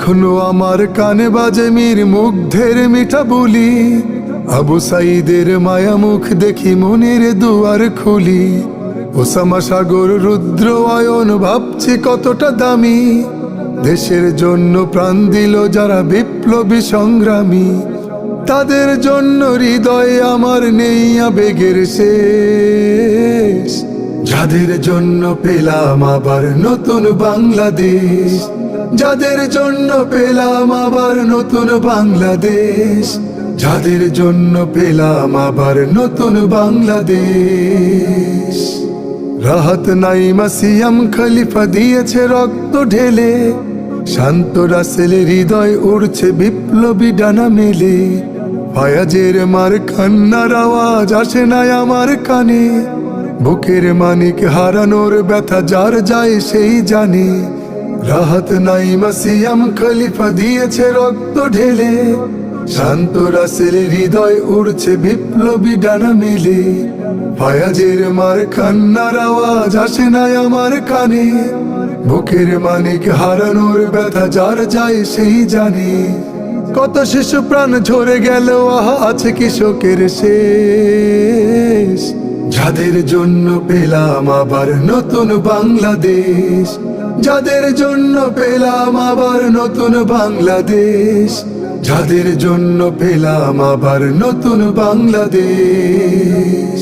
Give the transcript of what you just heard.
এখনো আমার কানে বাজে মীর মুগ্ধের মিঠা বলি, আবু সাইদের মায়া মুখ দেখি মনের দুয়ার খুলি। ওসামা সাগর রুদ্র আয়ন ভাবছি কতটা দামি, দেশের জন্য প্রাণ দিল যারা বিপ্লবী সংগ্রামী। তাদের জন্য হৃদয়ে আমার নেই আবেগের শেষ, যাদের জন্য পেলাম আবার নতুন বাংলাদেশ, যাদের জন্য পেলাম আবার নতুন বাংলাদেশ, যাদের জন্য পেলাম আবার নতুন বাংলাদেশ। রাহাত নাইমা সিয়াম খলিফা দিয়েছে রক্ত ঢেলে, শান্ত রাসেলের হৃদয় উড়ছে বিপ্লবী ডানা মেলে। ফায়াজের মার কান্নার আওয়াজ আসে না আমার কানে, বুকের মানিক হারানোর ব্যথা যার যায় সেই জানে। রাহাত নাইমা সিয়াম খলিফা দিয়েছে রক্ত ঢেলে, শান্ত রাসেলের হৃদয় উড়ছে বিপ্লবী ডানা মেলে। ফায়াজের মার কান্নার আওয়াজ আসে না আমার কানে, বুকের মানিক হারানোর ব্যথা যার যায় সেই জানে। কত শিশু প্রাণ ঝরে গেল, আহা আছে কি শোকের শেষ, যাদের জন্য পেলাম আবার নতুন বাংলাদেশ, যাদের জন্য পেলাম আবার নতুন বাংলাদেশ, যাদের জন্য পেলাম আবার নতুন বাংলাদেশ।